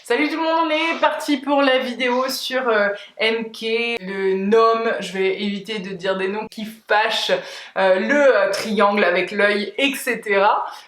Salut tout le monde, on est parti pour la vidéo sur MK, le nom, je vais éviter de dire des noms qui fâchent, le triangle avec l'œil, etc.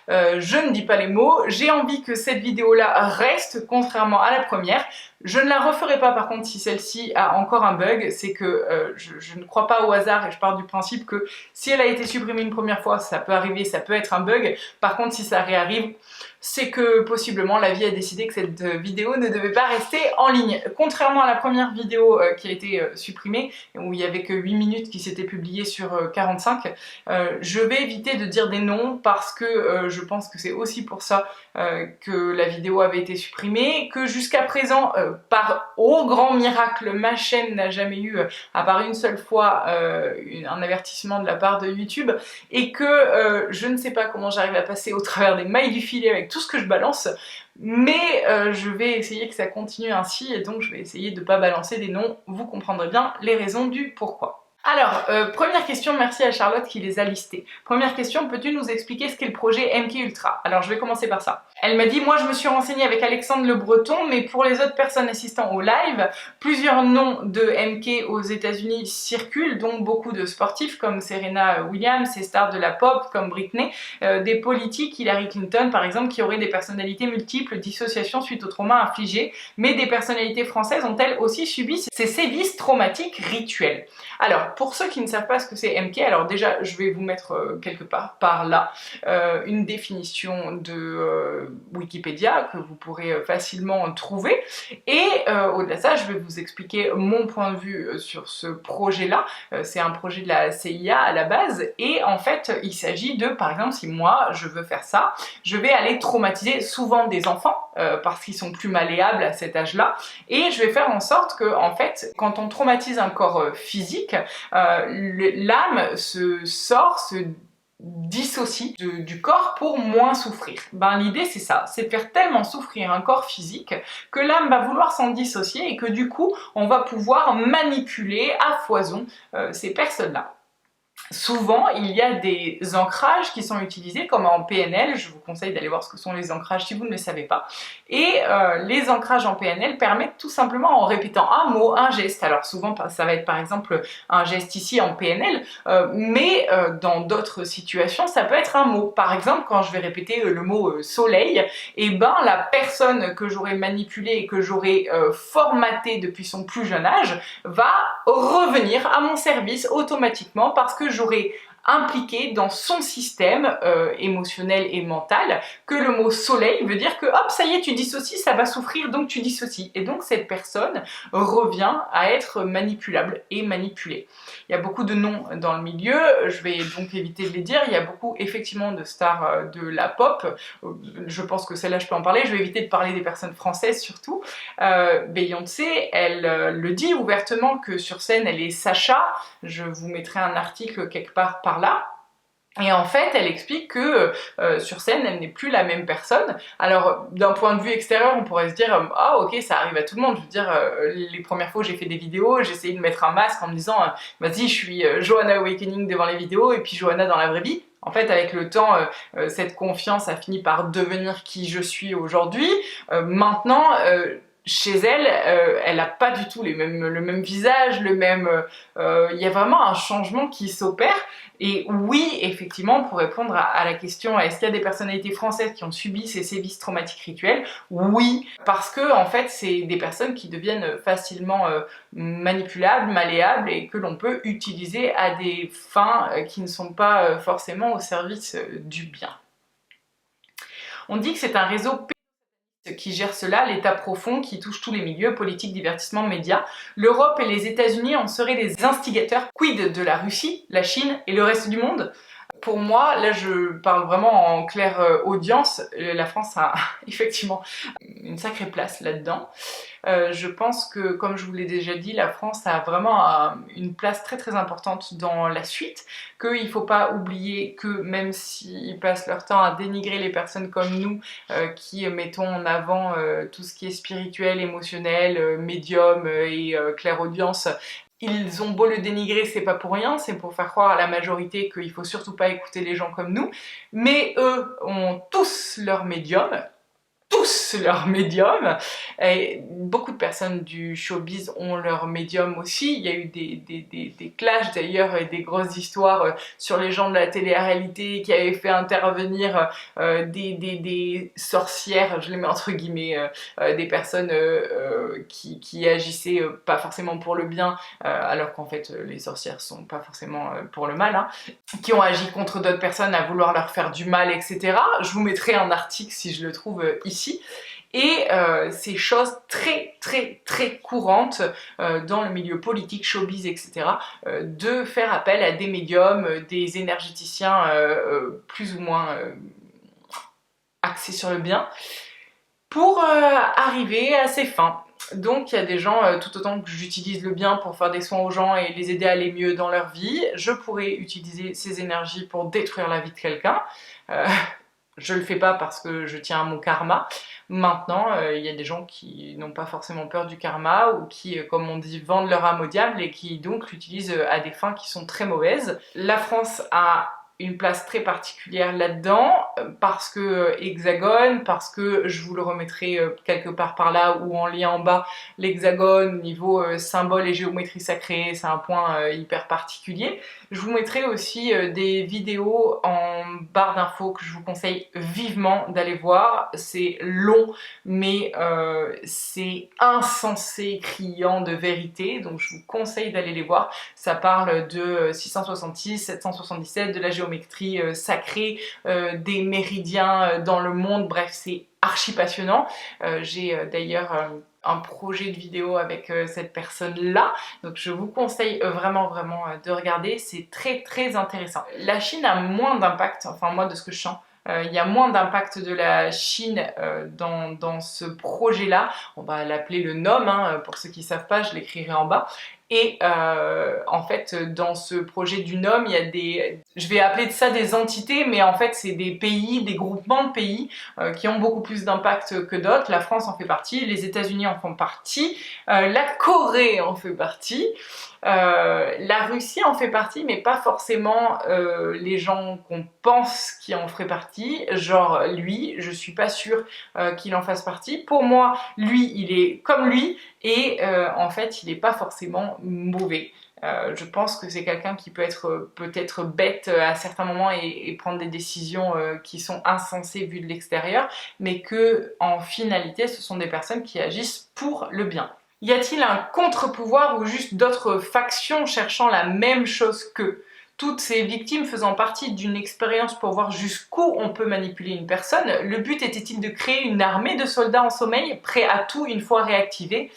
Je ne dis pas les mots, j'ai envie que cette vidéo-là reste, contrairement à la première. Je ne la referai pas par contre si celle-ci a encore un bug, c'est que je ne crois pas au hasard et je pars du principe que si elle a été supprimée une première fois, ça peut arriver, ça peut être un bug. Par contre, si ça réarrive, c'est que possiblement la vie a décidé que cette vidéo ne devait pas rester en ligne. Contrairement à la première vidéo qui a été supprimée, où il n'y avait que 8 minutes qui s'étaient publiées sur 45, je vais éviter de dire des noms parce que je pense que c'est aussi pour ça que la vidéo avait été supprimée, que jusqu'à présent, par au grand miracle, ma chaîne n'a jamais eu, à part une seule fois, un avertissement de la part de YouTube, et que je ne sais pas comment j'arrive à passer au travers des mailles du filet avec tout ce que je balance, mais je vais essayer que ça continue ainsi, et donc je vais essayer de ne pas balancer des noms, vous comprendrez bien les raisons du pourquoi. Alors, première question, merci à Charlotte qui les a listés. Première question, peux-tu nous expliquer ce qu'est le projet MK Ultra? Alors je vais commencer par ça. Elle m'a dit, moi je me suis renseignée avec Alexandre Le Breton, mais pour les autres personnes assistant au live, plusieurs noms de MK aux États-Unis circulent, dont beaucoup de sportifs comme Serena Williams, et stars de la pop comme Britney, des politiques, Hillary Clinton par exemple, qui auraient des personnalités multiples, dissociation suite au trauma infligé, mais des personnalités françaises ont-elles aussi subi ces sévices traumatiques rituels? Alors, pour ceux qui ne savent pas ce que c'est MK, alors déjà je vais vous mettre quelque part par là une définition de Wikipédia que vous pourrez facilement trouver, et au-delà de ça je vais vous expliquer mon point de vue sur ce projet-là. C'est un projet de la CIA à la base, et en fait il s'agit de, par exemple, si moi je veux faire ça, je vais aller traumatiser souvent des enfants parce qu'ils sont plus malléables à cet âge-là, et je vais faire en sorte que, en fait, quand on traumatise un corps physique, l'âme se dissocie du corps pour moins souffrir. Ben, l'idée c'est ça, c'est de faire tellement souffrir un corps physique que l'âme va vouloir s'en dissocier et que du coup on va pouvoir manipuler à foison ces personnes-là. Souvent, il y a des ancrages qui sont utilisés, comme en PNL, je vous conseille d'aller voir ce que sont les ancrages si vous ne le savez pas. Et les ancrages en PNL permettent tout simplement, en répétant un mot, un geste, alors souvent ça va être par exemple un geste ici en PNL, mais dans d'autres situations ça peut être un mot. Par exemple, quand je vais répéter le mot soleil, et ben la personne que j'aurais manipulée et que j'aurais formatée depuis son plus jeune âge va revenir à mon service automatiquement parce que j'aurais impliqué dans son système émotionnel et mental que le mot soleil veut dire que hop, ça y est, tu dissocies, ça va souffrir, donc tu dissocies. Et donc cette personne revient à être manipulable et manipulée. Il y a beaucoup de noms dans le milieu, je vais donc éviter de les dire. Il y a beaucoup effectivement de stars de la pop, je pense que celle-là je peux en parler, je vais éviter de parler des personnes françaises surtout. Beyoncé, elle le dit ouvertement que sur scène elle est Sacha, je vous mettrai un article quelque part par là. Et en fait, elle explique que sur scène, elle n'est plus la même personne. Alors, d'un point de vue extérieur, on pourrait se dire « Ah, ok, ça arrive à tout le monde ». Je veux dire, les premières fois où j'ai fait des vidéos, j'ai essayé de mettre un masque en me disant « Vas-y, je suis Johanna Awakening devant les vidéos et puis Johanna dans la vraie vie ». En fait, avec le temps, cette confiance a fini par devenir qui je suis aujourd'hui. Maintenant, chez elle, elle n'a pas du tout le même visage, il y a vraiment un changement qui s'opère. Et oui, effectivement, pour répondre à la question, est-ce qu'il y a des personnalités françaises qui ont subi ces sévices traumatiques rituels? Oui, parce que en fait, c'est des personnes qui deviennent facilement manipulables, malléables, et que l'on peut utiliser à des fins qui ne sont pas forcément au service du bien. On dit que c'est un réseau qui gère cela, l'État profond qui touche tous les milieux, politique, divertissement, médias. L'Europe et les États-Unis en seraient les instigateurs. Quid de la Russie, la Chine et le reste du monde? Pour moi, là je parle vraiment en claire audience, la France a effectivement une sacrée place là-dedans. Je pense que, comme je vous l'ai déjà dit, la France a vraiment une place très très importante dans la suite, qu'il ne faut pas oublier que même s'ils passent leur temps à dénigrer les personnes comme nous, qui mettons en avant tout ce qui est spirituel, émotionnel, médium et clairaudience, ils ont beau le dénigrer, c'est pas pour rien, c'est pour faire croire à la majorité qu'il faut surtout pas écouter les gens comme nous, mais eux ont tous leur médium, tous leur médium, et beaucoup de personnes du showbiz ont leur médium aussi. Il y a eu des clashs d'ailleurs et des grosses histoires sur les gens de la télé-réalité qui avaient fait intervenir des sorcières, je les mets entre guillemets, des personnes qui agissaient pas forcément pour le bien, alors qu'en fait les sorcières sont pas forcément pour le mal, hein, qui ont agi contre d'autres personnes à vouloir leur faire du mal, etc. Je vous mettrai un article si je le trouve ici. Et ces choses très courantes dans le milieu politique, showbiz, etc. De faire appel à des médiums, des énergéticiens plus ou moins axés sur le bien, pour arriver à ses fins. Donc il y a des gens, tout autant que j'utilise le bien pour faire des soins aux gens et les aider à aller mieux dans leur vie, je pourrais utiliser ces énergies pour détruire la vie de quelqu'un. Je le fais pas parce que je tiens à mon karma. Maintenant, il y a des gens qui n'ont pas forcément peur du karma ou qui, comme on dit, vendent leur âme au diable et qui donc l'utilisent à des fins qui sont très mauvaises. La France a une place très particulière là-dedans, parce que hexagone, parce que je vous le remettrai quelque part par là ou en lien en bas, l'hexagone niveau symbole et géométrie sacrée, c'est un point hyper particulier. Je vous mettrai aussi des vidéos en barre d'infos que je vous conseille vivement d'aller voir. C'est long, mais c'est insensé, criant de vérité, donc je vous conseille d'aller les voir. Ça parle de 666, 777, de la géométrie sacrée, des méridiens dans le monde, bref, c'est archi passionnant. J'ai d'ailleurs un projet de vidéo avec cette personne-là, donc je vous conseille vraiment de regarder, c'est très intéressant. La Chine a moins d'impact, enfin moi de ce que je sens, il y a moins d'impact de la Chine dans ce projet-là. On va l'appeler le NOM, hein, pour ceux qui ne savent pas, je l'écrirai en bas. Et en fait, dans ce projet du NOM, il y a des... Je vais appeler ça des entités, mais en fait, c'est des pays, des groupements de pays qui ont beaucoup plus d'impact que d'autres. La France en fait partie, les États-Unis en font partie, la Corée en fait partie, la Russie en fait partie, mais pas forcément les gens qu'on pense qui en feraient partie. Genre lui, je suis pas sûre qu'il en fasse partie. Pour moi, lui, il est comme lui, et en fait, il n'est pas forcément mauvais. Je pense que c'est quelqu'un qui peut être peut-être bête à certains moments et prendre des décisions qui sont insensées vues de l'extérieur, mais que en finalité, ce sont des personnes qui agissent pour le bien. Y a-t-il un contre-pouvoir ou juste d'autres factions cherchant la même chose qu'eux? Toutes ces victimes faisant partie d'une expérience pour voir jusqu'où on peut manipuler une personne, le but était-il de créer une armée de soldats en sommeil, prêts à tout une fois réactivés?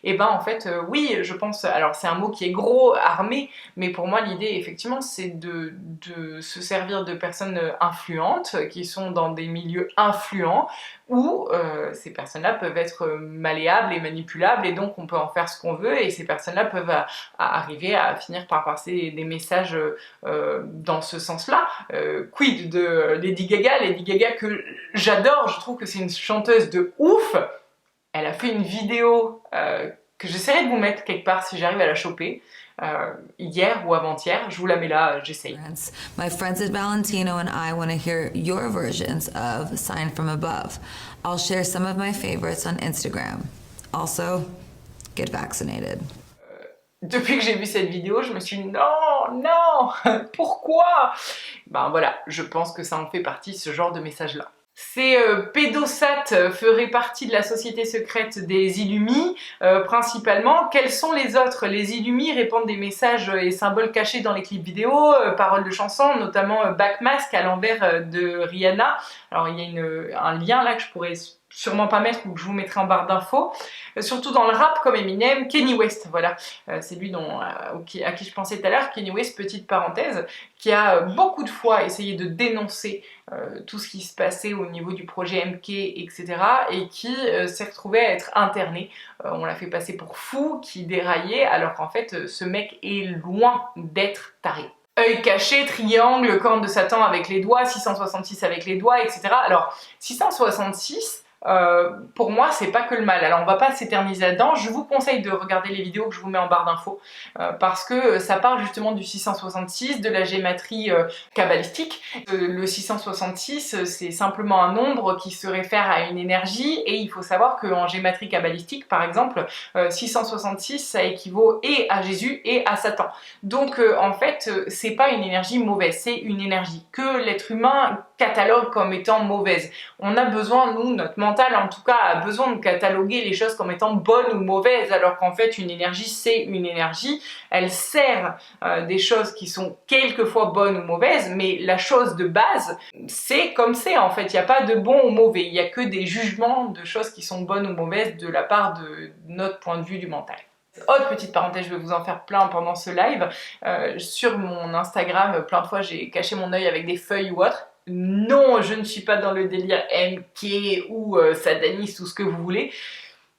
Et ben en fait oui, je pense, alors c'est un mot qui est gros, armé, mais pour moi l'idée effectivement c'est de se servir de personnes influentes, qui sont dans des milieux influents, où ces personnes-là peuvent être malléables et manipulables, et donc on peut en faire ce qu'on veut, et ces personnes-là peuvent arriver à finir par passer des messages dans ce sens-là. Quid de Lady Gaga que j'adore, je trouve que c'est une chanteuse de ouf. Elle a fait une vidéo que j'essaierai de vous mettre quelque part si j'arrive à la choper, hier ou avant-hier, je vous la mets là, j'essaye. My friends at Valentino and I want to hear your versions of Sign from Above. I'll share some of my favorites on Instagram. Also, get vaccinated. Depuis que j'ai vu cette vidéo, je me suis dit non, pourquoi? Ben voilà, je pense que ça en fait partie, ce genre de message-là. Ces pédosats feraient partie de la société secrète des Illumi, principalement. Quels sont les autres? Les Illumi répandent des messages et symboles cachés dans les clips vidéo, paroles de chansons, notamment Backmask à l'envers de Rihanna. Alors il y a un lien là que je pourrais sûrement pas mettre ou que je vous mettrai en barre d'infos. Surtout dans le rap comme Eminem, Kanye West, voilà, c'est lui à qui je pensais tout à l'heure. Kanye West, petite parenthèse, qui a beaucoup de fois essayé de dénoncer tout ce qui se passait au niveau du projet MK, etc. et qui s'est retrouvé à être interné. On l'a fait passer pour fou, qui déraillait, alors qu'en fait ce mec est loin d'être taré. Œil caché, triangle, corne de Satan avec les doigts, 666 avec les doigts, etc. Alors 666, pour moi c'est pas que le mal. Alors on va pas s'éterniser là-dedans, je vous conseille de regarder les vidéos que je vous mets en barre d'infos parce que ça parle justement du 666, de la gématrie kabbalistique. Le 666 c'est simplement un nombre qui se réfère à une énergie et il faut savoir qu'en gématrie kabbalistique par exemple 666 ça équivaut et à Jésus et à Satan. Donc en fait c'est pas une énergie mauvaise, c'est une énergie que l'être humain catalogue comme étant mauvaise. On a besoin, nous, notre mental en tout cas, a besoin de cataloguer les choses comme étant bonnes ou mauvaises, alors qu'en fait une énergie c'est une énergie, elle sert des choses qui sont quelquefois bonnes ou mauvaises, mais la chose de base, c'est comme c'est en fait, il n'y a pas de bon ou mauvais, il n'y a que des jugements de choses qui sont bonnes ou mauvaises de la part de notre point de vue du mental. Autre petite parenthèse, je vais vous en faire plein pendant ce live. Sur mon Instagram, plein de fois j'ai caché mon œil avec des feuilles ou autre. Non, je ne suis pas dans le délire MK ou sataniste ou ce que vous voulez.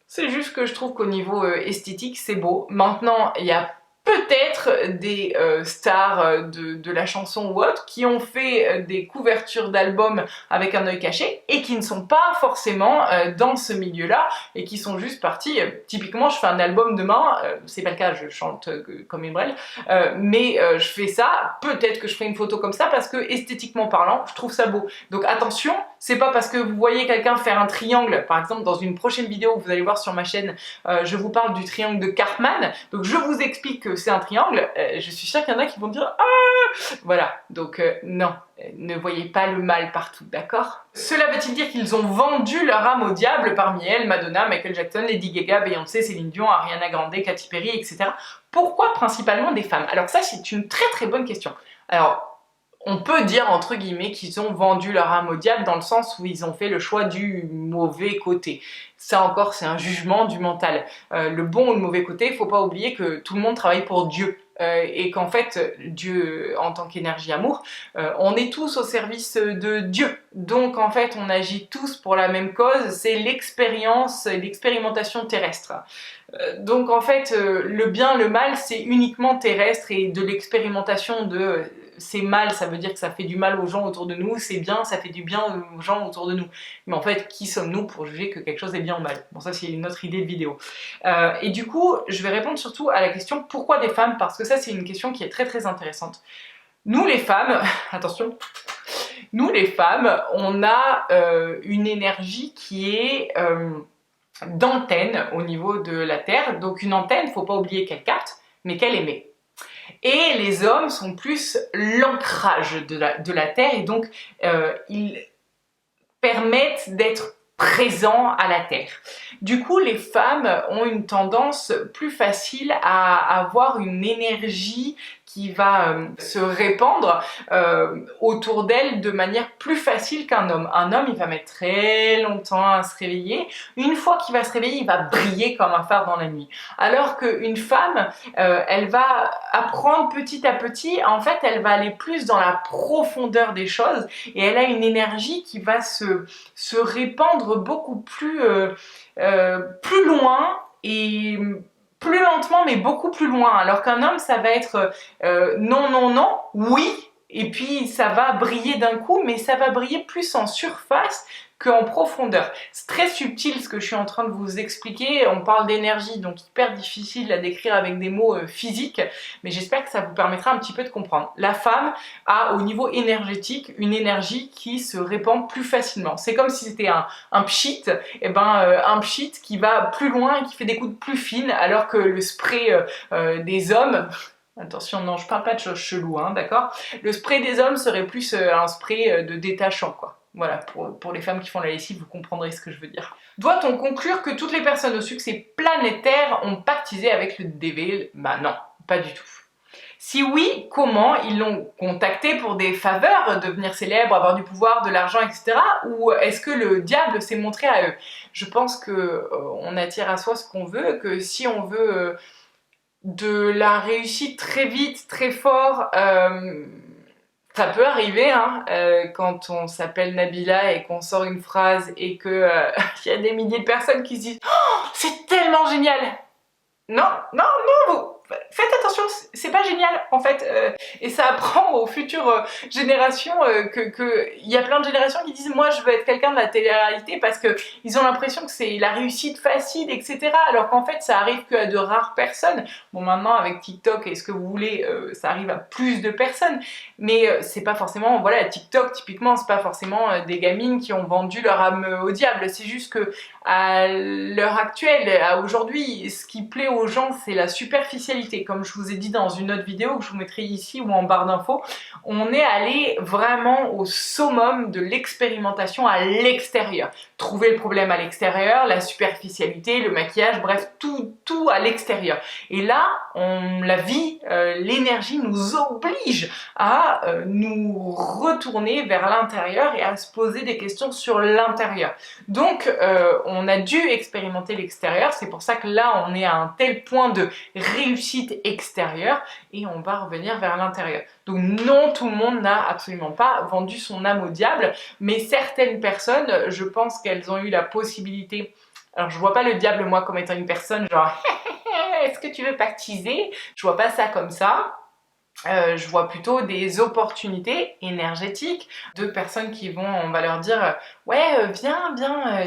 C'est juste que je trouve qu'au niveau esthétique, c'est beau. Maintenant, il y a peut-être des stars de la chanson ou autre qui ont fait des couvertures d'albums avec un œil caché et qui ne sont pas forcément dans ce milieu-là et qui sont juste partis. Typiquement, je fais un album demain, c'est pas le cas, je chante comme une brêle, mais je fais ça, peut-être que je ferai une photo comme ça parce que esthétiquement parlant, je trouve ça beau. Donc attention, c'est pas parce que vous voyez quelqu'un faire un triangle, par exemple dans une prochaine vidéo que vous allez voir sur ma chaîne, je vous parle du triangle de Karpman, donc je vous explique que c'est un triangle, je suis sûre qu'il y en a qui vont dire ah voilà, donc non, ne voyez pas le mal partout, d'accord? Cela veut-il dire qu'ils ont vendu leur âme au diable, parmi elles Madonna, Michael Jackson, Lady Gaga, Beyoncé, Céline Dion, Ariana Grande, Katy Perry, etc. Pourquoi principalement des femmes? Alors ça c'est une très très bonne question. Alors on peut dire entre guillemets qu'ils ont vendu leur âme au diable dans le sens où ils ont fait le choix du mauvais côté. Ça encore c'est un jugement du mental. Le bon ou le mauvais côté, il ne faut pas oublier que tout le monde travaille pour Dieu. Et qu'en fait, Dieu, en tant qu'énergie amour, on est tous au service de Dieu. Donc en fait, on agit tous pour la même cause, c'est l'expérience, l'expérimentation terrestre. Donc en fait, le bien, le mal, c'est uniquement terrestre et de l'expérimentation de... c'est mal, ça veut dire que ça fait du mal aux gens autour de nous, c'est bien, ça fait du bien aux gens autour de nous. Mais en fait, qui sommes-nous pour juger que quelque chose est bien ou mal? Bon, ça c'est une autre idée de vidéo. Et du coup, je vais répondre surtout à la question pourquoi des femmes, parce que ça c'est une question qui est très très intéressante. Nous les femmes, attention, nous les femmes, on a une énergie qui est d'antenne au niveau de la Terre. Donc une antenne, faut pas oublier qu'elle capte, mais qu'elle émet. Et les hommes sont plus l'ancrage de la Terre et donc ils permettent d'être présents à la Terre. Du coup, les femmes ont une tendance plus facile à avoir une énergie qui va se répandre autour d'elle de manière plus facile qu'un homme. Un homme, il va mettre très longtemps à se réveiller. Une fois qu'il va se réveiller, il va briller comme un phare dans la nuit. Alors qu'une femme, elle va apprendre petit à petit. En fait, elle va aller plus dans la profondeur des choses et elle a une énergie qui va se répandre beaucoup plus loin et plus lentement mais beaucoup plus loin, alors qu'un homme ça va être non non non, oui, et puis ça va briller d'un coup, mais ça va briller plus en surface qu'en profondeur. C'est très subtil ce que je suis en train de vous expliquer, on parle d'énergie donc hyper difficile à décrire avec des mots physiques, mais j'espère que ça vous permettra un petit peu de comprendre. La femme a au niveau énergétique une énergie qui se répand plus facilement. C'est comme si c'était un pchit, et un pchit qui va plus loin et qui fait des gouttes plus fines, alors que le spray des hommes... Attention, non, je parle pas de choses cheloues, hein, d'accord? Le spray des hommes serait plus un spray de détachant, quoi. Voilà, pour les femmes qui font la lessive, vous comprendrez ce que je veux dire. Doit-on conclure que toutes les personnes au succès planétaire ont pactisé avec le Devil? Bah non, pas du tout. Si oui, comment? Ils l'ont contacté pour des faveurs, devenir célèbre, avoir du pouvoir, de l'argent, etc. Ou est-ce que le diable s'est montré à eux? Je pense que on attire à soi ce qu'on veut, que si on veut de la réussite très vite, très fort, ça peut arriver hein, quand on s'appelle Nabila et qu'on sort une phrase et que y a des milliers de personnes qui se disent « Oh, c'est tellement génial !» Non, non, non, faites attention, c'est pas génial en fait, et ça apprend aux futures générations que il y a plein de générations qui disent moi je veux être quelqu'un de la télé-réalité parce que ils ont l'impression que c'est la réussite facile, etc. Alors qu'en fait ça arrive qu'à de rares personnes. Bon, maintenant avec TikTok et ce que vous voulez, ça arrive à plus de personnes, mais c'est pas forcément, voilà, TikTok typiquement c'est pas forcément des gamines qui ont vendu leur âme au diable, c'est juste que à l'heure actuelle, à aujourd'hui, ce qui plaît aux gens c'est la superficialité. Comme je vous ai dit dans une autre vidéo que je vous mettrai ici ou en barre d'infos, on est allé vraiment au summum de l'expérimentation à l'extérieur. Trouver le problème à l'extérieur, la superficialité, le maquillage, bref, tout à l'extérieur. Et là, la vie, l'énergie nous oblige à nous retourner vers l'intérieur et à se poser des questions sur l'intérieur. Donc, on a dû expérimenter l'extérieur, c'est pour ça que là, on est à un tel point de réussite extérieure et on va revenir vers l'intérieur. Donc non, tout le monde n'a absolument pas vendu son âme au diable, mais certaines personnes, je pense qu'elles ont eu la possibilité. Alors je vois pas le diable moi comme étant une personne genre est-ce que tu veux pactiser? Je vois pas ça comme ça. Je vois plutôt des opportunités énergétiques de personnes qui vont, on va leur dire ouais viens,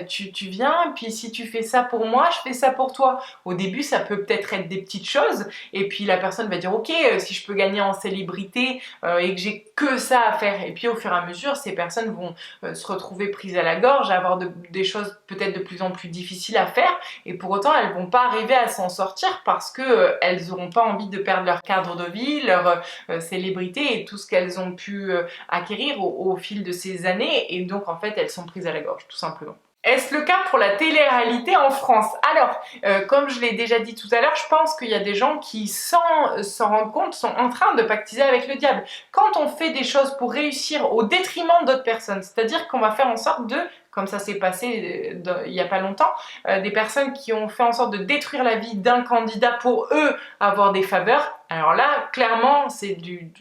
tu viens, puis si tu fais ça pour moi, je fais ça pour toi. Au début ça peut peut-être être des petites choses et puis la personne va dire ok, si je peux gagner en célébrité et que j'ai que ça à faire, et puis au fur et à mesure ces personnes vont se retrouver prises à la gorge, avoir des choses peut-être de plus en plus difficiles à faire, et pour autant elles vont pas arriver à s'en sortir parce que elles auront pas envie de perdre leur cadre de vie, leur célébrité et tout ce qu'elles ont pu acquérir au fil de ces années, et donc en fait elles sont prises à la gorge tout simplement. Est-ce le cas pour la télé-réalité en France? Alors, comme je l'ai déjà dit tout à l'heure, je pense qu'il y a des gens qui, sans s'en rendre compte, sont en train de pactiser avec le diable. Quand on fait des choses pour réussir au détriment d'autres personnes, c'est-à-dire qu'on va faire en sorte de, comme ça s'est passé il n'y a pas longtemps, des personnes qui ont fait en sorte de détruire la vie d'un candidat pour eux avoir des faveurs, alors là, clairement, c'est du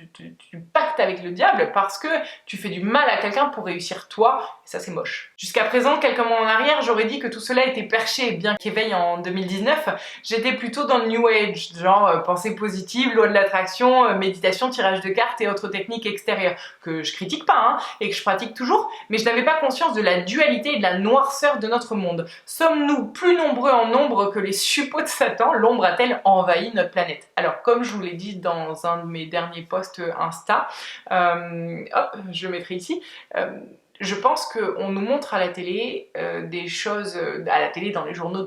pacte avec le diable parce que tu fais du mal à quelqu'un pour réussir toi, et ça c'est moche. Jusqu'à présent, quelques mois en arrière, j'aurais dit que tout cela était perché, bien qu'éveille en 2019, j'étais plutôt dans le New Age, genre pensée positive, loi de l'attraction, méditation, tirage de cartes et autres techniques extérieures, que je critique pas hein, et que je pratique toujours, mais je n'avais pas conscience de la dualité et de la noirceur de notre monde. Sommes-nous plus nombreux en nombre que les suppôts de Satan? L'ombre a-t-elle envahi notre planète? Alors, comme je vous l'ai dit dans un de mes derniers posts Insta, hop, je le mettrai ici, je pense qu'on nous montre à la télé des choses, à la télé, dans les journaux,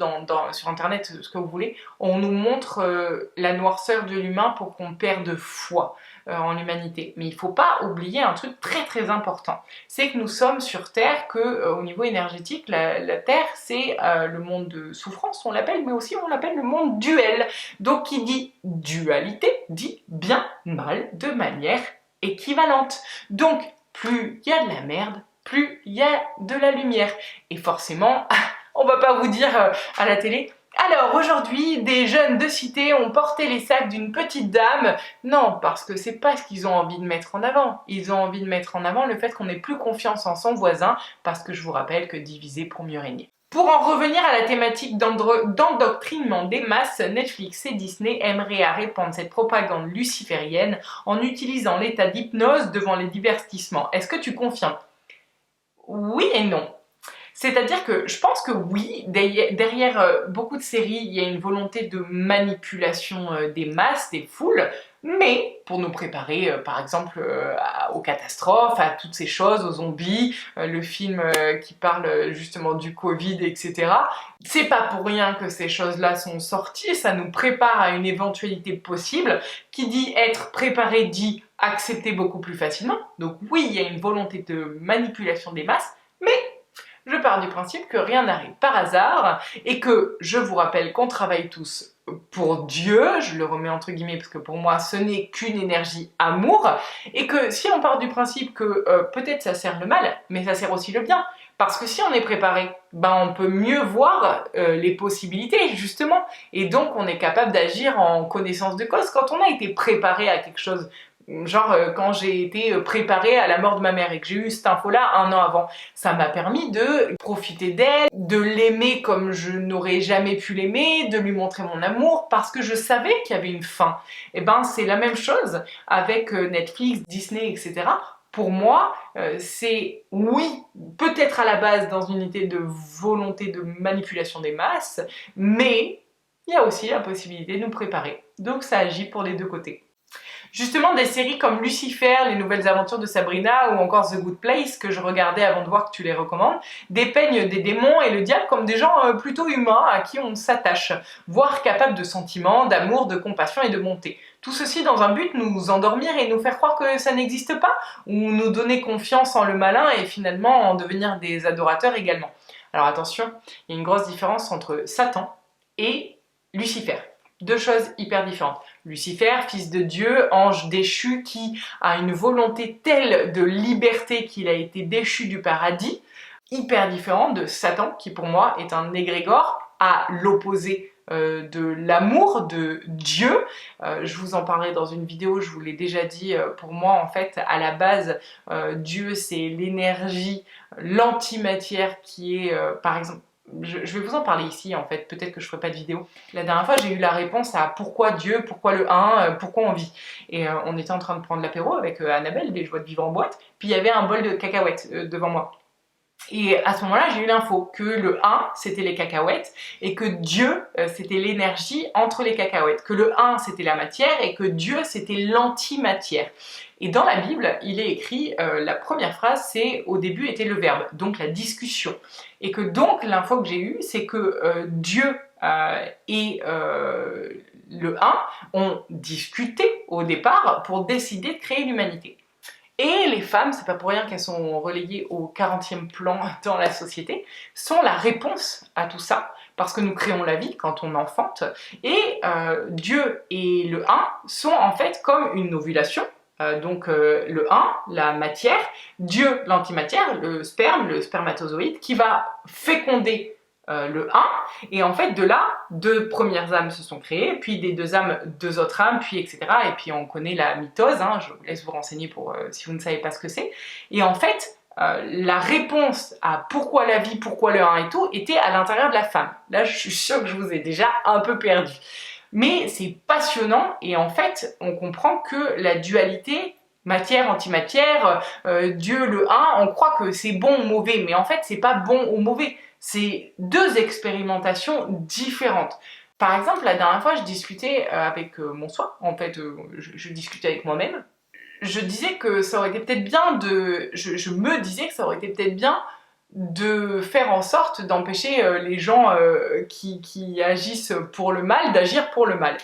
sur internet, ce que vous voulez, on nous montre la noirceur de l'humain pour qu'on perde foi en l'humanité. Mais il ne faut pas oublier un truc très très important, c'est que nous sommes sur Terre, que au niveau énergétique, la Terre c'est le monde de souffrance, on l'appelle, mais aussi on l'appelle le monde duel. Donc qui dit dualité, dit bien, mal, de manière équivalente. Donc plus il y a de la merde, plus il y a de la lumière. Et forcément, on va pas vous dire à la télé alors aujourd'hui, des jeunes de cité ont porté les sacs d'une petite dame. Non, parce que c'est pas ce qu'ils ont envie de mettre en avant. Ils ont envie de mettre en avant le fait qu'on n'ait plus confiance en son voisin, parce que je vous rappelle que diviser pour mieux régner. Pour en revenir à la thématique d'endoctrinement des masses, Netflix et Disney aimeraient répandre cette propagande luciférienne en utilisant l'état d'hypnose devant les divertissements. Est-ce que tu confirmes? Oui et non. C'est-à-dire que je pense que oui, derrière beaucoup de séries, il y a une volonté de manipulation des masses, des foules, mais pour nous préparer par exemple aux catastrophes, à toutes ces choses, aux zombies, le film qui parle justement du Covid, etc. C'est pas pour rien que ces choses-là sont sorties, ça nous prépare à une éventualité possible. Qui dit être préparé dit accepter beaucoup plus facilement. Donc oui, il y a une volonté de manipulation des masses, mais je pars du principe que rien n'arrive par hasard et que je vous rappelle qu'on travaille tous pour Dieu, je le remets entre guillemets parce que pour moi ce n'est qu'une énergie amour, et que si on part du principe que peut-être ça sert le mal, mais ça sert aussi le bien, parce que si on est préparé, on peut mieux voir les possibilités justement, et donc on est capable d'agir en connaissance de cause. Quand on a été préparé à quelque chose, Genre quand j'ai été préparée à la mort de ma mère et que j'ai eu cette info-là 1 an avant, ça m'a permis de profiter d'elle, de l'aimer comme je n'aurais jamais pu l'aimer, de lui montrer mon amour parce que je savais qu'il y avait une fin. Et ben c'est la même chose avec Netflix, Disney, etc. Pour moi, c'est oui, peut-être à la base dans une idée de volonté de manipulation des masses, mais il y a aussi la possibilité de nous préparer. Donc ça agit pour les deux côtés. Justement, des séries comme Lucifer, Les Nouvelles Aventures de Sabrina ou encore The Good Place, que je regardais avant de voir que tu les recommandes, dépeignent des démons et le diable comme des gens plutôt humains à qui on s'attache, voire capables de sentiments, d'amour, de compassion et de bonté. Tout ceci dans un but nous endormir et nous faire croire que ça n'existe pas, ou nous donner confiance en le malin et finalement en devenir des adorateurs également. Alors attention, il y a une grosse différence entre Satan et Lucifer. Deux choses hyper différentes. Lucifer, fils de Dieu, ange déchu qui a une volonté telle de liberté qu'il a été déchu du paradis, hyper différent de Satan qui pour moi est un égrégore à l'opposé de l'amour de Dieu. Je vous en parlerai dans une vidéo, je vous l'ai déjà dit, pour moi en fait à la base Dieu c'est l'énergie, l'antimatière qui est par exemple, je vais vous en parler ici en fait, peut-être que je ferai pas de vidéo. La dernière fois j'ai eu la réponse à pourquoi Dieu, pourquoi le 1, pourquoi on vit. Et on était en train de prendre l'apéro avec Annabelle, des joies de vivre en boîte, puis il y avait un bol de cacahuètes devant moi. Et à ce moment-là, j'ai eu l'info que le 1, c'était les cacahuètes, et que Dieu, c'était l'énergie entre les cacahuètes. Que le 1, c'était la matière, et que Dieu, c'était l'antimatière. Et dans la Bible, il est écrit, la première phrase, c'est « au début était le verbe », donc la discussion. Et que donc, l'info que j'ai eue, c'est que Dieu et le 1 ont discuté au départ pour décider de créer l'humanité. Et les femmes, c'est pas pour rien qu'elles sont relayées au 40e plan dans la société, sont la réponse à tout ça, parce que nous créons la vie quand on enfante, et Dieu et le 1 sont en fait comme une ovulation, donc le 1, la matière, Dieu, l'antimatière, le spermatozoïde, qui va féconder le 1, et en fait de là, 2 premières âmes se sont créées, puis des 2 âmes, 2 autres âmes, puis etc. Et puis on connaît la mitose, hein, je vous laisse vous renseigner pour si vous ne savez pas ce que c'est. Et en fait, la réponse à pourquoi la vie, pourquoi le 1 et tout, était à l'intérieur de la femme. Là, je suis sûre que je vous ai déjà un peu perdu. Mais c'est passionnant, et en fait, on comprend que la dualité matière, antimatière, Dieu, le 1, on croit que c'est bon ou mauvais, mais en fait, c'est pas bon ou mauvais. C'est 2 expérimentations différentes. Par exemple, la dernière fois, je discutais avec mon soi, en fait, je discutais avec moi-même. Je disais que ça aurait été peut-être bien de... Je me disais que ça aurait été peut-être bien de faire en sorte d'empêcher les gens qui agissent pour le mal, d'agir pour le mal.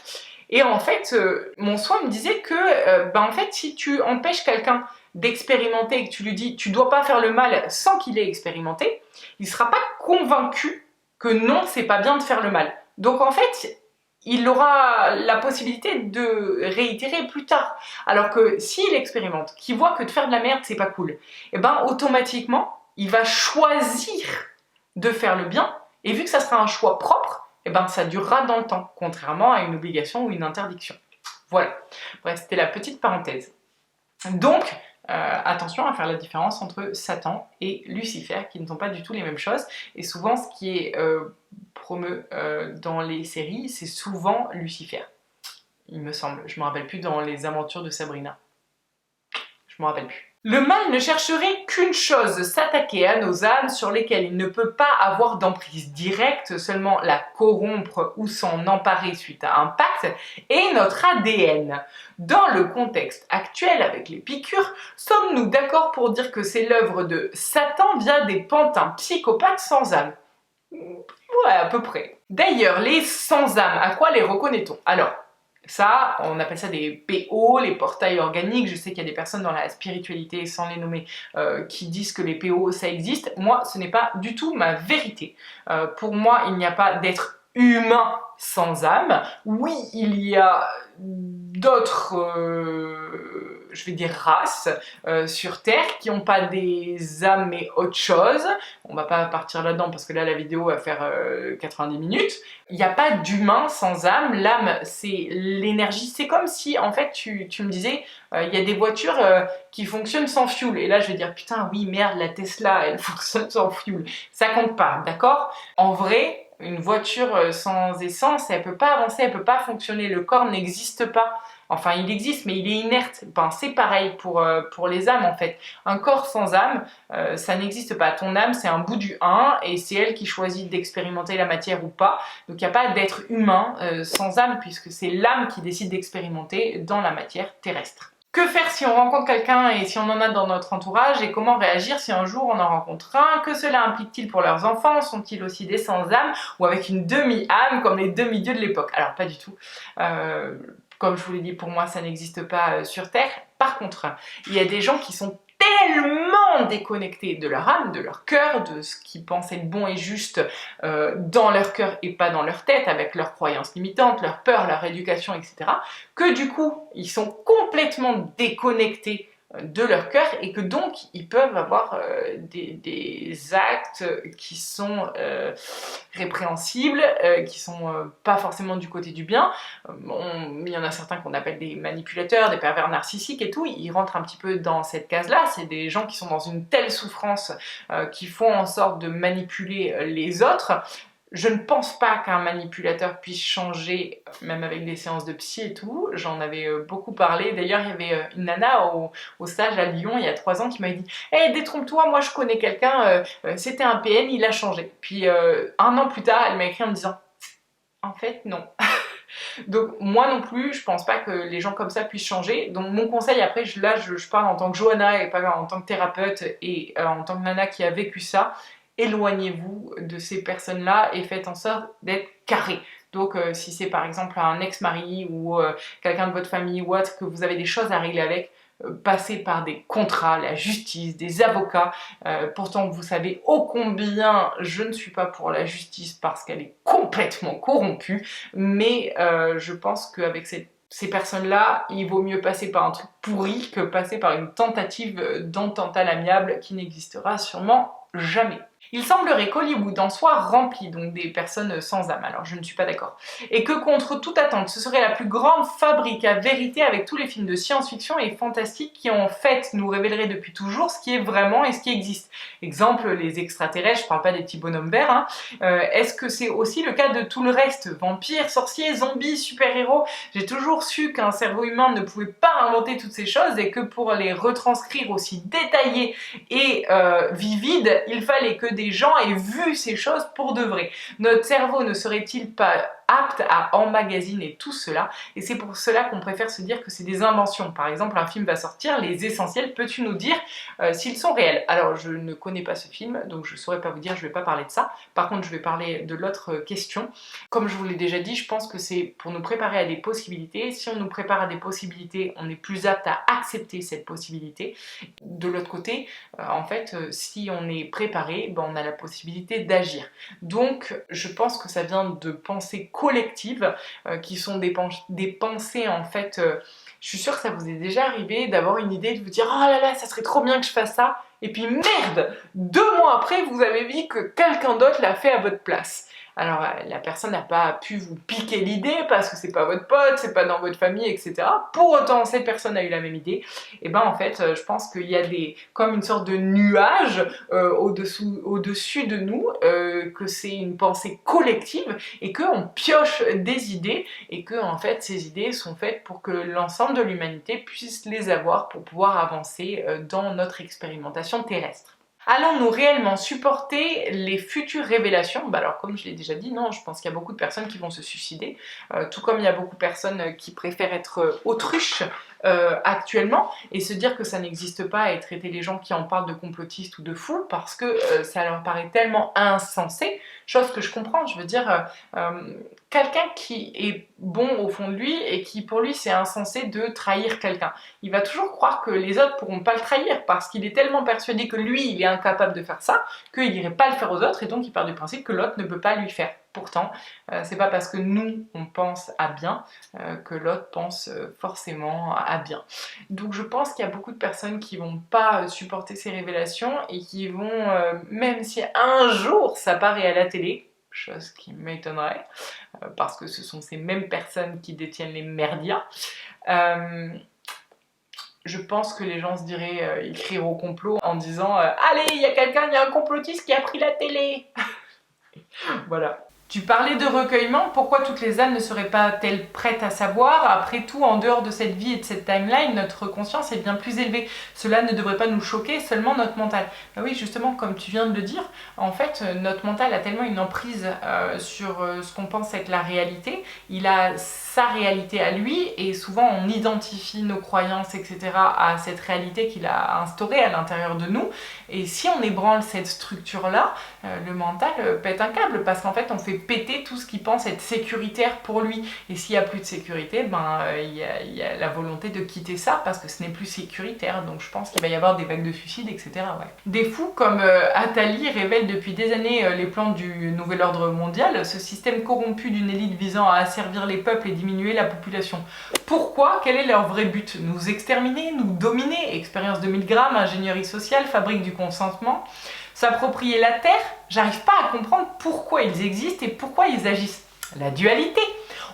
Et en fait, mon soi me disait que, en fait, si tu empêches quelqu'un d'expérimenter et que tu lui dis tu dois pas faire le mal sans qu'il ait expérimenté, il sera pas convaincu que non, c'est pas bien de faire le mal. Donc en fait, il aura la possibilité de réitérer plus tard. Alors que s'il expérimente, qu'il voit que de faire de la merde, c'est pas cool, et ben automatiquement, il va choisir de faire le bien, et vu que ça sera un choix propre, et ben ça durera dans le temps, contrairement à une obligation ou une interdiction. Voilà. Bref, c'était la petite parenthèse. Donc, attention à faire la différence entre Satan et Lucifer, qui ne sont pas du tout les mêmes choses. Et souvent, ce qui est promu dans les séries, c'est souvent Lucifer. Il me semble. Je ne me rappelle plus dans les aventures de Sabrina. Je ne me rappelle plus. Le mal ne chercherait qu'une chose, s'attaquer à nos âmes sur lesquelles il ne peut pas avoir d'emprise directe, seulement la corrompre ou s'en emparer suite à un pacte, et notre ADN. Dans le contexte actuel avec les piqûres, sommes-nous d'accord pour dire que c'est l'œuvre de Satan via des pantins psychopathes sans âme? Ouais, à peu près. D'ailleurs, les sans âme, à quoi les reconnaît-on? Alors, ça, on appelle ça des PO, les portails organiques. Je sais qu'il y a des personnes dans la spiritualité, sans les nommer, qui disent que les PO, ça existe. Moi, ce n'est pas du tout ma vérité. Pour moi, il n'y a pas d'être humain sans âme. Oui, il y a d'autres je vais dire races sur Terre qui n'ont pas des âmes mais autre chose. On va pas partir là-dedans parce que là la vidéo va faire 90 minutes. Il n'y a pas d'humain sans âme. L'âme, c'est l'énergie. C'est comme si, en fait, tu me disais, il y a des voitures qui fonctionnent sans fuel. Et là, je vais dire, putain, oui, merde, la Tesla, elle fonctionne sans fuel. Ça compte pas, d'accord? En vrai, une voiture sans essence, elle peut pas avancer, elle peut pas fonctionner. Le corps n'existe pas. Enfin, il existe, mais il est inerte. Ben, c'est pareil pour les âmes, en fait. Un corps sans âme, ça n'existe pas. Ton âme, c'est un bout du 1, et c'est elle qui choisit d'expérimenter la matière ou pas. Donc, il n'y a pas d'être humain sans âme, puisque c'est l'âme qui décide d'expérimenter dans la matière terrestre. Que faire si on rencontre quelqu'un et si on en a dans notre entourage, et comment réagir si un jour on en rencontre un? Que cela implique-t-il pour leurs enfants? Sont-ils aussi des sans-âme ou avec une demi-âme comme les demi-dieux de l'époque? Alors pas du tout. Comme je vous l'ai dit, pour moi ça n'existe pas sur Terre. Par contre, il y a des gens qui sont tellement déconnectés de leur âme, de leur cœur, de ce qu'ils pensent être bon et juste dans leur cœur et pas dans leur tête, avec leurs croyances limitantes, leurs peurs, leur éducation, etc., que du coup, ils sont complètement déconnectés de leur cœur et que donc ils peuvent avoir des actes qui sont répréhensibles, qui sont pas forcément du côté du bien. Il y en a certains qu'on appelle des manipulateurs, des pervers narcissiques et tout, ils rentrent un petit peu dans cette case-là. C'est des gens qui sont dans une telle souffrance qui font en sorte de manipuler les autres. Je ne pense pas qu'un manipulateur puisse changer, même avec des séances de psy et tout. J'en avais beaucoup parlé. D'ailleurs, il y avait une nana au stage à Lyon il y a 3 ans qui m'avait dit « Hey, détrompe-toi, moi je connais quelqu'un, c'était un PN, il a changé. » Puis 1 an plus tard, elle m'a écrit en me disant « En fait, non. » Donc moi non plus, je pense pas que les gens comme ça puissent changer. Donc mon conseil, après, je parle en tant que Johanna et pas en tant que thérapeute et en tant que nana qui a vécu ça. Éloignez-vous de ces personnes-là et faites en sorte d'être carré. Donc si c'est par exemple un ex-mari ou quelqu'un de votre famille ou autre que vous avez des choses à régler avec, passez par des contrats, la justice, des avocats. Pourtant vous savez ô combien je ne suis pas pour la justice parce qu'elle est complètement corrompue, mais je pense qu'avec ces personnes-là, il vaut mieux passer par un truc pourri que passer par une tentative d'entente à l'amiable qui n'existera sûrement jamais. Il semblerait qu'Hollywood en soit rempli, donc des personnes sans âme, alors je ne suis pas d'accord, et que contre toute attente, ce serait la plus grande fabrique à vérité avec tous les films de science-fiction et fantastique qui en fait nous révéleraient depuis toujours ce qui est vraiment et ce qui existe. Exemple, les extraterrestres, je parle pas des petits bonhommes verts, hein. Est-ce que c'est aussi le cas de tout le reste? Vampires, sorciers, zombies, super-héros? J'ai toujours su qu'un cerveau humain ne pouvait pas inventer toutes ces choses et que pour les retranscrire aussi détaillées et vivides, il fallait que des gens aient vu ces choses pour de vrai. Notre cerveau ne serait-il pas apte à emmagasiner tout cela? Et c'est pour cela qu'on préfère se dire que c'est des inventions. Par exemple, un film va sortir, Les Essentiels, peux-tu nous dire s'ils sont réels? Alors, je ne connais pas ce film, donc je ne saurais pas vous dire, je ne vais pas parler de ça. Par contre, je vais parler de l'autre question. Comme je vous l'ai déjà dit, je pense que c'est pour nous préparer à des possibilités. Si on nous prépare à des possibilités, on est plus apte à accepter cette possibilité. De l'autre côté, en fait, si on est préparé, ben, on a la possibilité d'agir. Donc, je pense que ça vient de pensées collectives qui sont des pensées en fait. Je suis sûre que ça vous est déjà arrivé d'avoir une idée, de vous dire « Oh là là, ça serait trop bien que je fasse ça !» Et puis merde, 2 mois après, vous avez vu que quelqu'un d'autre l'a fait à votre place. Alors la personne n'a pas pu vous piquer l'idée parce que c'est pas votre pote, c'est pas dans votre famille, etc. Pour autant, cette personne a eu la même idée. Et ben en fait, je pense qu'il y a comme une sorte de nuage au-dessus de nous, que c'est une pensée collective et qu'on pioche des idées et que en fait ces idées sont faites pour que l'ensemble de l'humanité puisse les avoir pour pouvoir avancer dans notre expérimentation terrestre. Allons-nous réellement supporter les futures révélations? Bah alors comme je l'ai déjà dit, non, je pense qu'il y a beaucoup de personnes qui vont se suicider, tout comme il y a beaucoup de personnes qui préfèrent être autruches actuellement et se dire que ça n'existe pas et traiter les gens qui en parlent de complotistes ou de fous parce que ça leur paraît tellement insensé, chose que je comprends, je veux dire, quelqu'un qui est bon au fond de lui et qui pour lui c'est insensé de trahir quelqu'un, il va toujours croire que les autres pourront pas le trahir parce qu'il est tellement persuadé que lui il est incapable de faire ça qu'il irait pas le faire aux autres et donc il part du principe que l'autre ne peut pas lui faire. Pourtant, c'est pas parce que nous, on pense à bien que l'autre pense forcément à bien. Donc je pense qu'il y a beaucoup de personnes qui vont pas supporter ces révélations et qui vont, même si un jour ça paraît à la télé, chose qui m'étonnerait, parce que ce sont ces mêmes personnes qui détiennent les merdias, je pense que les gens se diraient, ils crient au complot en disant allez, il y a un complotiste qui a pris la télé. Voilà. Tu parlais de recueillement, pourquoi toutes les âmes ne seraient pas-elles prêtes à savoir? Après tout, en dehors de cette vie et de cette timeline, notre conscience est bien plus élevée. Cela ne devrait pas nous choquer, seulement notre mental. Ben oui, justement, comme tu viens de le dire, en fait, notre mental a tellement une emprise sur ce qu'on pense être la réalité. Il a sa réalité à lui, et souvent on identifie nos croyances, etc. à cette réalité qu'il a instaurée à l'intérieur de nous. Et si on ébranle cette structure-là, le mental pète un câble, parce qu'en fait, on fait péter tout ce qu'il pense être sécuritaire pour lui. Et s'il n'y a plus de sécurité, il y a la volonté de quitter ça parce que ce n'est plus sécuritaire. Donc je pense qu'il va y avoir des vagues de suicide, etc. Ouais. Des fous comme Attali révèlent depuis des années les plans du nouvel ordre mondial, ce système corrompu d'une élite visant à asservir les peuples et diminuer la population. Pourquoi? Quel est leur vrai but? Nous exterminer, nous dominer? Expérience de 1000 grammes, ingénierie sociale, fabrique du consentement. S'approprier la terre, j'arrive pas à comprendre pourquoi ils existent et pourquoi ils agissent. La dualité.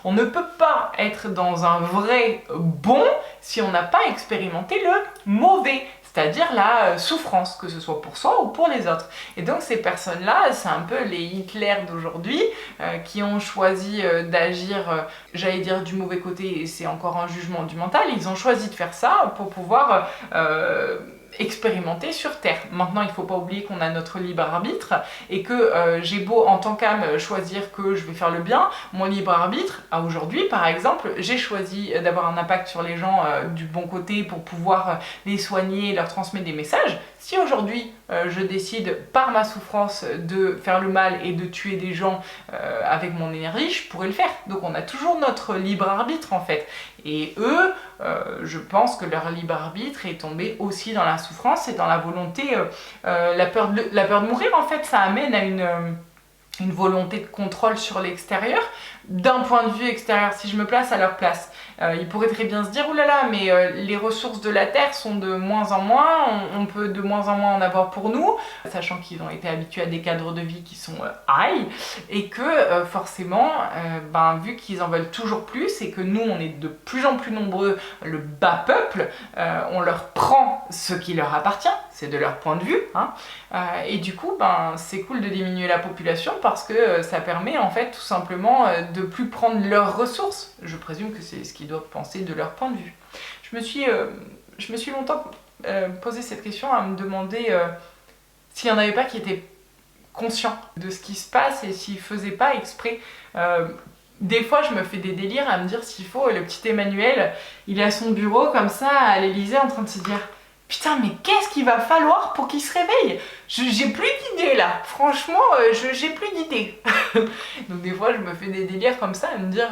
On ne peut pas être dans un vrai bon si on n'a pas expérimenté le mauvais, c'est-à-dire la souffrance, que ce soit pour soi ou pour les autres. Et donc ces personnes-là, c'est un peu les Hitler d'aujourd'hui qui ont choisi d'agir, j'allais dire du mauvais côté, et c'est encore un jugement du mental, ils ont choisi de faire ça pour pouvoir expérimenter sur Terre. Maintenant, il ne faut pas oublier qu'on a notre libre arbitre et que j'ai beau en tant qu'âme choisir que je vais faire le bien, mon libre arbitre, à aujourd'hui par exemple, j'ai choisi d'avoir un impact sur les gens du bon côté pour pouvoir les soigner et leur transmettre des messages. Si aujourd'hui je décide par ma souffrance de faire le mal et de tuer des gens avec mon énergie, je pourrais le faire. Donc on a toujours notre libre arbitre en fait. Et eux, je pense que leur libre arbitre est tombé aussi dans la souffrance et dans la volonté, la peur de mourir en fait, ça amène à une volonté de contrôle sur l'extérieur. D'un point de vue extérieur, si je me place à leur place, ils pourraient très bien se dire « Ouh là là, mais les ressources de la Terre sont de moins en moins, on peut de moins en moins en avoir pour nous », sachant qu'ils ont été habitués à des cadres de vie qui sont high, et que forcément, vu qu'ils en veulent toujours plus, et que nous, on est de plus en plus nombreux, le bas peuple, on leur prend ce qui leur appartient, c'est de leur point de vue, hein, et du coup, c'est cool de diminuer la population parce que ça permet en fait tout simplement de plus prendre leurs ressources. Je présume que c'est ce qu'ils doivent penser de leur point de vue. Je me suis longtemps posé cette question à me demander s'il n'y en avait pas qui étaient conscients de ce qui se passe et s'ils ne faisaient pas exprès. Des fois, je me fais des délires à me dire s'il faut, le petit Emmanuel, il est à son bureau comme ça à l'Élysée en train de se dire « Putain, mais qu'est-ce qu'il va falloir pour qu'il se réveille? J'ai plus d'idées là, franchement, j'ai plus d'idées. » Donc des fois, je me fais des délires comme ça à me dire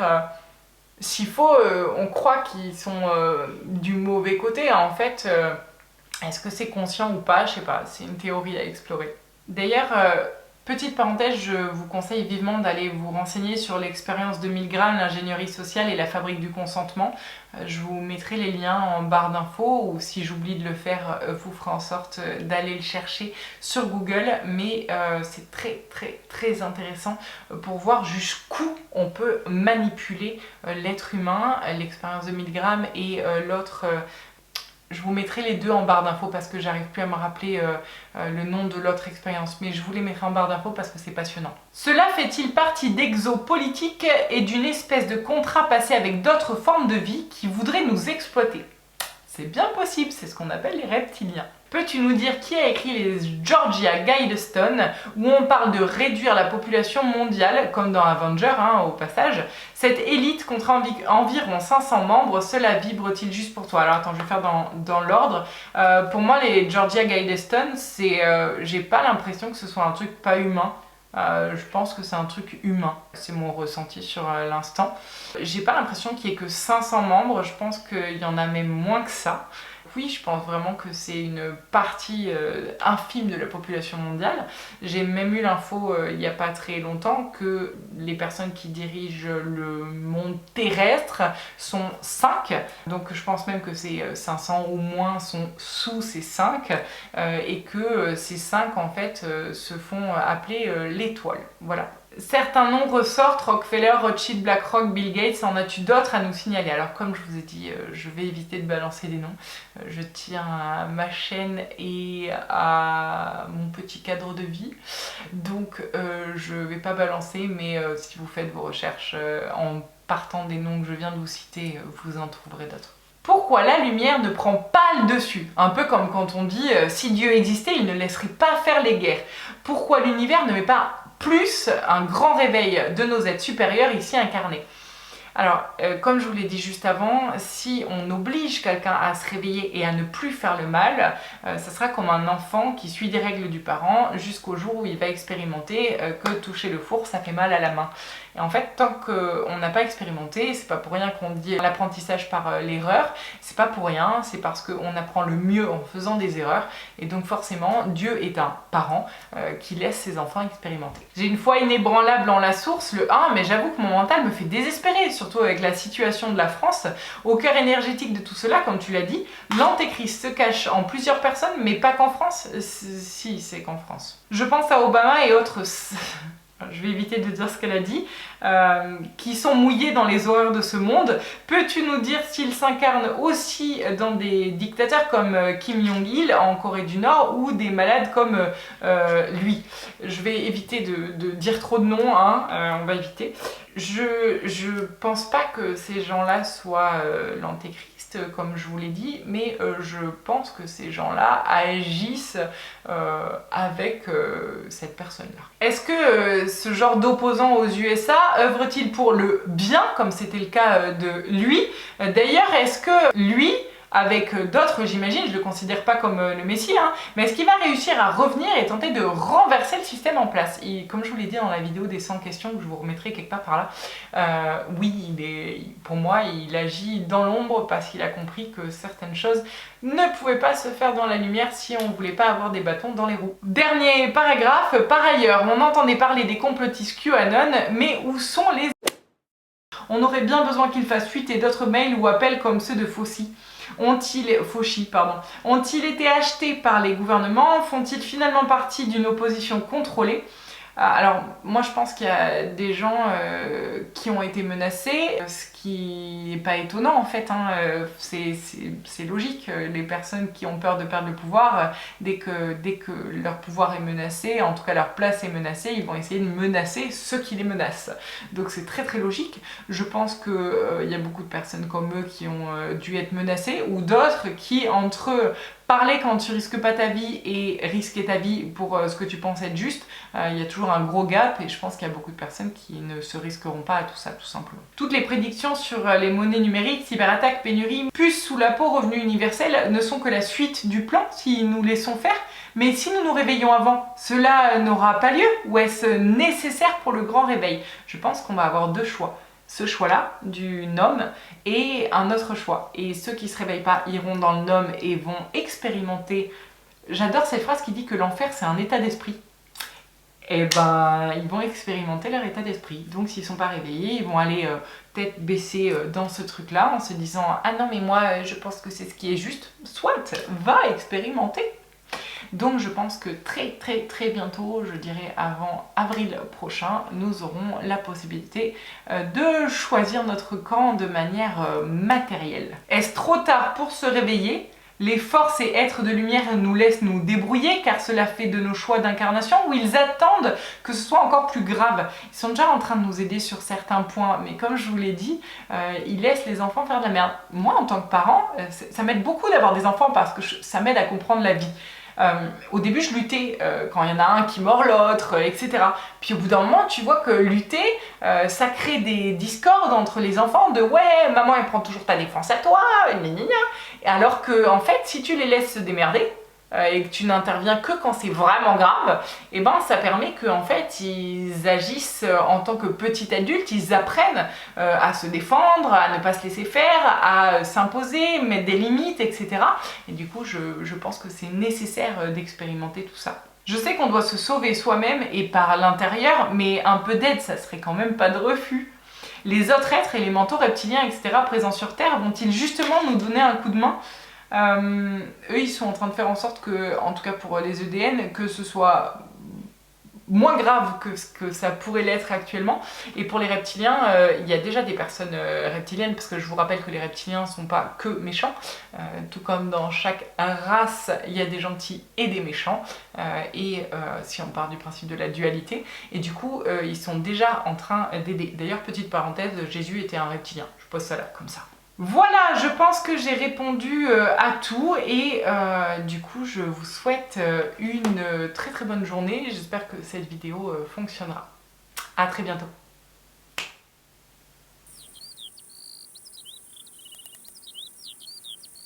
s'il faut, on croit qu'ils sont du mauvais côté, hein, en fait, est-ce que c'est conscient ou pas? Je sais pas, c'est une théorie à explorer. D'ailleurs, petite parenthèse, je vous conseille vivement d'aller vous renseigner sur l'expérience de 1000 grammes, l'ingénierie sociale et la fabrique du consentement. Je vous mettrai les liens en barre d'infos ou si j'oublie de le faire, vous ferez en sorte d'aller le chercher sur Google. Mais c'est très très très intéressant pour voir jusqu'où on peut manipuler l'être humain, l'expérience de 1000 grammes et l'autre... Je vous mettrai les deux en barre d'infos parce que j'arrive plus à me rappeler le nom de l'autre expérience, mais je vous les mettrai en barre d'infos parce que c'est passionnant. Cela fait-il partie d'exopolitique et d'une espèce de contrat passé avec d'autres formes de vie qui voudraient nous exploiter? C'est bien possible, c'est ce qu'on appelle les reptiliens. Peux-tu nous dire qui a écrit les Georgia Guidestones où on parle de réduire la population mondiale, comme dans Avenger, hein, au passage. Cette élite compte environ 500 membres, cela vibre-t-il juste pour toi? Alors attends, je vais faire dans l'ordre. Pour moi, les Georgia Guidestones, j'ai pas l'impression que ce soit un truc pas humain. Je pense que c'est un truc humain, c'est mon ressenti sur l'instant. J'ai pas l'impression qu'il y ait que 500 membres, je pense qu'il y en a même moins que ça. oui, je pense vraiment que c'est une partie infime de la population mondiale. J'ai même eu l'info il n'y a pas très longtemps que les personnes qui dirigent le monde terrestre sont 5. Donc je pense même que ces 500 ou moins sont sous ces 5 et que ces 5 en fait se font appeler l'étoile. Voilà. Certains noms ressortent, Rockefeller, Rothschild, BlackRock, Bill Gates. En as-tu d'autres à nous signaler? Alors comme je vous ai dit, je vais éviter de balancer des noms. Je tiens à ma chaîne et à mon petit cadre de vie. Donc je vais pas balancer, mais si vous faites vos recherches en partant des noms que je viens de vous citer, vous en trouverez d'autres. Pourquoi la lumière ne prend pas le dessus? Un peu comme quand on dit si Dieu existait, il ne laisserait pas faire les guerres. Pourquoi l'univers ne met pas plus un grand réveil de nos êtres supérieurs ici incarnés? Alors, comme je vous l'ai dit juste avant, si on oblige quelqu'un à se réveiller et à ne plus faire le mal, ça sera comme un enfant qui suit des règles du parent jusqu'au jour où il va expérimenter que toucher le four, ça fait mal à la main. Et en fait, tant qu'on n'a pas expérimenté, c'est pas pour rien qu'on dit l'apprentissage par l'erreur, c'est pas pour rien, c'est parce qu'on apprend le mieux en faisant des erreurs. Et donc forcément, Dieu est un parent qui laisse ses enfants expérimenter. J'ai une foi inébranlable en la source, le 1, mais j'avoue que mon mental me fait désespérer, surtout avec la situation de la France. Au cœur énergétique de tout cela, comme tu l'as dit, l'antéchrist se cache en plusieurs personnes, mais pas qu'en France. Si, c'est qu'en France. Je pense à Obama et autres... je vais éviter de dire ce qu'elle a dit, qui sont mouillés dans les horreurs de ce monde. Peux-tu nous dire s'ils s'incarnent aussi dans des dictateurs comme Kim Jong-il en Corée du Nord ou des malades comme lui? Je vais éviter de dire trop de noms, hein, on va éviter. Je pense pas que ces gens-là soient l'antéchrist, comme je vous l'ai dit, mais je pense que ces gens-là agissent avec cette personne-là. Est-ce que ce genre d'opposant aux USA œuvre-t-il pour le bien, comme c'était le cas de lui? D'ailleurs, est-ce que lui, avec d'autres, j'imagine, je le considère pas comme le Messie, hein, mais est-ce qu'il va réussir à revenir et tenter de renverser le système en place? Et comme je vous l'ai dit dans la vidéo des 100 questions que je vous remettrai quelque part par là, oui, pour moi, il agit dans l'ombre parce qu'il a compris que certaines choses ne pouvaient pas se faire dans la lumière si on voulait pas avoir des bâtons dans les roues. Dernier paragraphe, par ailleurs, on entendait parler des complotistes QAnon, mais où sont les... On aurait bien besoin qu'ils fassent fuiter d'autres mails ou appels comme ceux de Fauci. Ont-ils été achetés par les gouvernements? Font-ils finalement partie d'une opposition contrôlée? Alors, moi je pense qu'il y a des gens qui ont été menacés, ce qui n'est pas étonnant en fait, hein, c'est logique. Les personnes qui ont peur de perdre le pouvoir, dès que leur pouvoir est menacé, en tout cas leur place est menacée, ils vont essayer de menacer ceux qui les menacent. Donc c'est très très logique. Je pense qu'il y a beaucoup de personnes comme eux qui ont dû être menacées, ou d'autres qui, entre eux, parler quand tu risques pas ta vie et risquer ta vie pour ce que tu penses être juste, il y a toujours un gros gap et je pense qu'il y a beaucoup de personnes qui ne se risqueront pas à tout ça tout simplement. Toutes les prédictions sur les monnaies numériques, cyberattaques, pénuries, puces sous la peau, revenu universel ne sont que la suite du plan si nous laissons faire. Mais si nous nous réveillons avant, cela n'aura pas lieu ou est-ce nécessaire pour le grand réveil? Je pense qu'on va avoir deux choix. Ce choix-là, du nom, et un autre choix. Et ceux qui ne se réveillent pas iront dans le nom et vont expérimenter. J'adore cette phrase qui dit que l'enfer c'est un état d'esprit. Et ben, ils vont expérimenter leur état d'esprit. Donc s'ils ne sont pas réveillés, ils vont aller tête baissée dans ce truc-là en se disant « Ah non mais moi je pense que c'est ce qui est juste ». Soit, va expérimenter. Donc je pense que très bientôt, je dirais avant avril prochain, nous aurons la possibilité de choisir notre camp de manière matérielle. Est-ce trop tard pour se réveiller? Les forces et êtres de lumière nous laissent nous débrouiller car cela fait de nos choix d'incarnation, ou ils attendent que ce soit encore plus grave? Ils sont déjà en train de nous aider sur certains points, mais comme je vous l'ai dit, ils laissent les enfants faire de la merde. Moi en tant que parent, ça m'aide beaucoup d'avoir des enfants parce que ça m'aide à comprendre la vie. Au début je luttais quand il y en a un qui mord l'autre, etc. Puis au bout d'un moment tu vois que lutter ça crée des discordes entre les enfants de ouais maman elle prend toujours ta défense à toi, gna gna gna. Alors que en fait si tu les laisses se démerder, et que tu n'interviens que quand c'est vraiment grave, et ben ça permet qu'en fait ils agissent en tant que petits adultes, ils apprennent à se défendre, à ne pas se laisser faire, à s'imposer, mettre des limites, etc. Et du coup je pense que c'est nécessaire d'expérimenter tout ça. Je sais qu'on doit se sauver soi-même et par l'intérieur, mais un peu d'aide, ça serait quand même pas de refus. Les autres êtres, élémentaux, reptiliens, etc. présents sur Terre vont-ils justement nous donner un coup de main? Eux, ils sont en train de faire en sorte que, en tout cas pour les EDN, que ce soit moins grave que ce que ça pourrait l'être actuellement. Et pour les reptiliens, il y a déjà des personnes reptiliennes, parce que je vous rappelle que les reptiliens ne sont pas que méchants. Tout comme dans chaque race, il y a des gentils et des méchants. Si on part du principe de la dualité. Et du coup, ils sont déjà en train d'aider. D'ailleurs, petite parenthèse, Jésus était un reptilien. Je pose ça là, comme ça. Voilà, je pense que j'ai répondu à tout et du coup je vous souhaite une très très bonne journée. J'espère que cette vidéo fonctionnera. À très bientôt.